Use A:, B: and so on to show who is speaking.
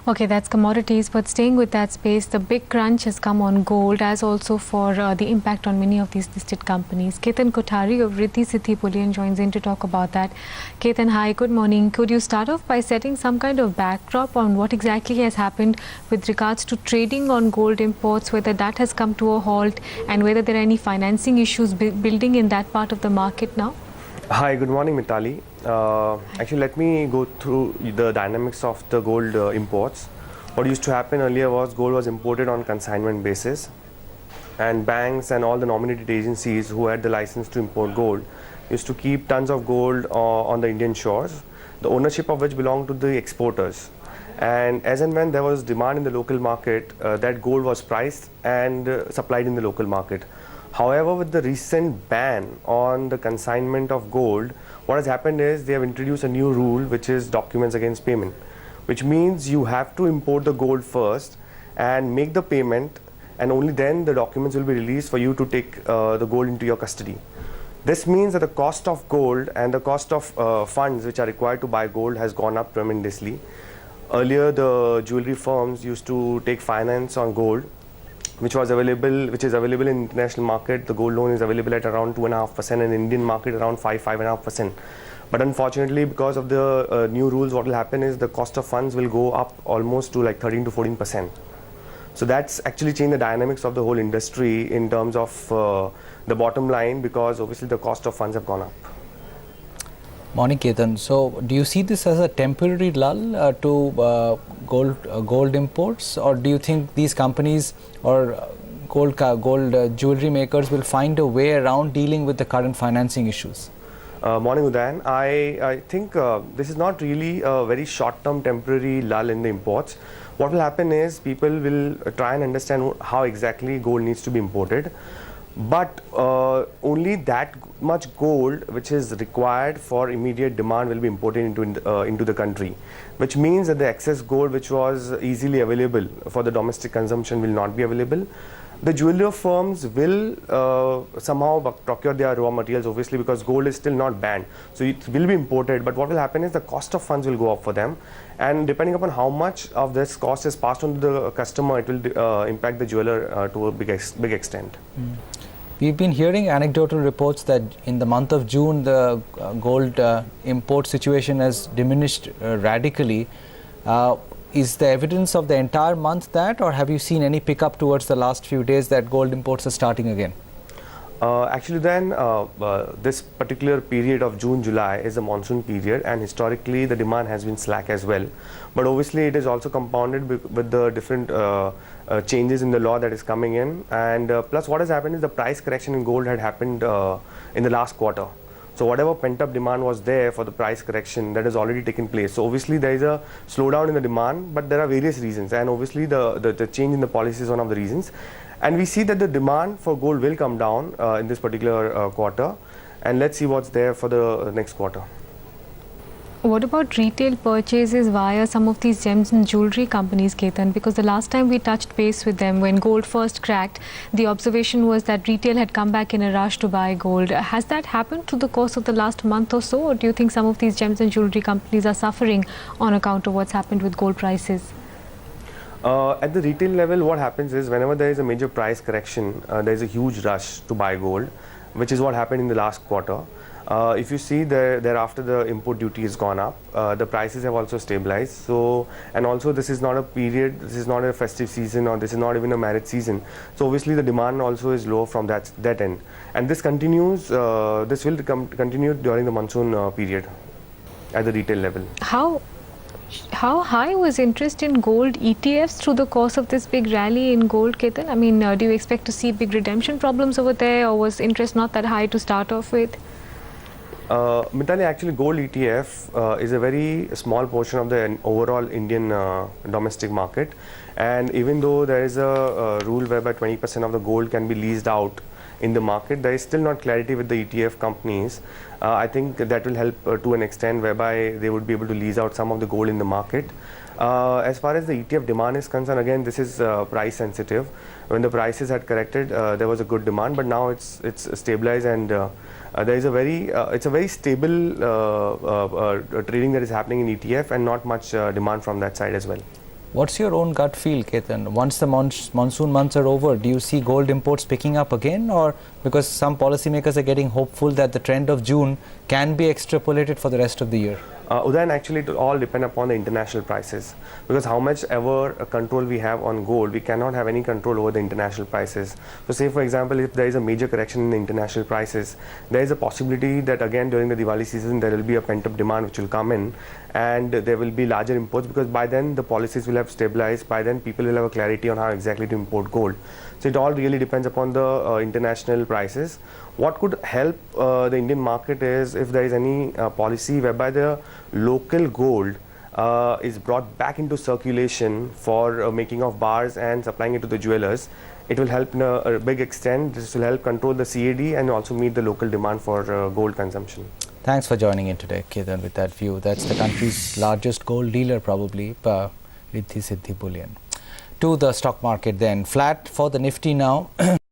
A: Okay, that's commodities, but staying with that space, the big crunch has come on gold as also for the impact on many of these listed companies. Ketan Kothari of RiddiSiddhi Bullion joins in to talk about that. Ketan, hi, good morning. Could you start off by setting some kind of backdrop on what exactly has happened with regards to trading on gold imports, whether that has come to a halt and whether there are any financing issues building in that part of the market now?
B: Hi, good morning, Mitali. Actually, let me go through the dynamics of the gold imports. What used to happen earlier was gold was imported on consignment basis, and banks and all the nominated agencies who had the license to import gold used to keep tons of gold on the Indian shores, the ownership of which belonged to the exporters. And as and when there was demand in the local market, that gold was priced and supplied in the local market. However, with the recent ban on the consignment of gold, what has happened is they have introduced a new rule, which is documents against payment, which means you have to import the gold first and make the payment, and only then the documents will be released for you to take the gold into your custody. This means that the cost of gold and the cost of funds which are required to buy gold has gone up tremendously. Earlier, the jewelry firms used to take finance on gold, which is available in international market. The gold loan is available at around 2.5%, and in Indian market around 5.5%. But unfortunately, because of the new rules, what will happen is the cost of funds will go up almost to like 13 to 14%. So that's actually changed the dynamics of the whole industry in terms of the bottom line, because obviously the cost of funds have gone up.
C: Morning, Ketan. So, do you see this as a temporary lull to gold imports, or do you think these companies or gold jewelry makers will find a way around dealing with the current financing issues?
B: Morning, Udayan. I think this is not really a very short-term temporary lull in the imports. What will happen is people will try and understand how exactly gold needs to be imported. But only that much gold which is required for immediate demand will be imported into the country, which means that the excess gold which was easily available for the domestic consumption will not be available. The jeweler firms will somehow procure their raw materials, obviously, because gold is still not banned. So it will be imported, but what will happen is the cost of funds will go up for them. And depending upon how much of this cost is passed on to the customer, it will impact the jeweler to a big extent.
C: We've been hearing anecdotal reports that in the month of June, the gold import situation has diminished radically. Is the evidence of the entire month that, or have you seen any pickup towards the last few days that gold imports are starting again?
B: Actually, then this particular period of June, July is a monsoon period, and historically the demand has been slack as well. But obviously it is also compounded with the different changes in the law that is coming in, and plus what has happened is the price correction in gold had happened in the last quarter. So whatever pent-up demand was there for the price correction, that has already taken place. So obviously there is a slowdown in the demand, but there are various reasons, and obviously the change in the policy is one of the reasons. And we see that the demand for gold will come down in this particular quarter, and let's see what's there for the next quarter.
A: What about retail purchases via some of these gems and jewelry companies, Ketan? Because the last time we touched base with them, when gold first cracked, the observation was that retail had come back in a rush to buy gold. Has that happened through the course of the last month or so, or do you think some of these gems and jewelry companies are suffering on account of what's happened with gold prices?
B: At the retail level, what happens is whenever there is a major price correction, there is a huge rush to buy gold, which is what happened in the last quarter. If you see thereafter the import duty has gone up, the prices have also stabilized. So, and also this is not a period, this is not a festive season, or this is not even a marriage season. So obviously the demand also is low from that end, and this continues. This will continue during the monsoon period at the retail level.
A: How high was interest in gold ETFs through the course of this big rally in gold, Ketan? I mean, do you expect to see big redemption problems over there, or was interest not that high to start off with?
B: Mitali, actually gold ETF is a very small portion of the overall Indian domestic market, and even though there is a rule whereby 20% of the gold can be leased out in the market, there is still not clarity with the ETF companies. I think that will help to an extent whereby they would be able to lease out some of the gold in the market. As far as the ETF demand is concerned, again this is price sensitive. When the prices had corrected, there was a good demand, but now it's stabilized, and there is it's a very stable trading that is happening in ETF, and not much demand from that side as well.
C: What's your own gut feel, Ketan? Once the monsoon months are over, do you see gold imports picking up again, or because some policymakers are getting hopeful that the trend of June can be extrapolated for the rest of the year?
B: Udayan, actually it will all depend upon the international prices, because how much ever control we have on gold, we cannot have any control over the international prices. So say for example, if there is a major correction in the international prices, there is a possibility that again during the Diwali season there will be a pent-up demand which will come in, and there will be larger imports, because by then the policies will have stabilized, by then people will have a clarity on how exactly to import gold. So it all really depends upon the international prices. What could help the Indian market is if there is any policy whereby the local gold is brought back into circulation for making of bars and supplying it to the jewelers. It will help in a big extent. This will help control the CAD and also meet the local demand for gold consumption.
C: Thanks for joining in today, Ketan, with that view. That's the country's largest gold dealer, probably, RiddiSiddhi Bullion. To the stock market then. Flat for the Nifty now.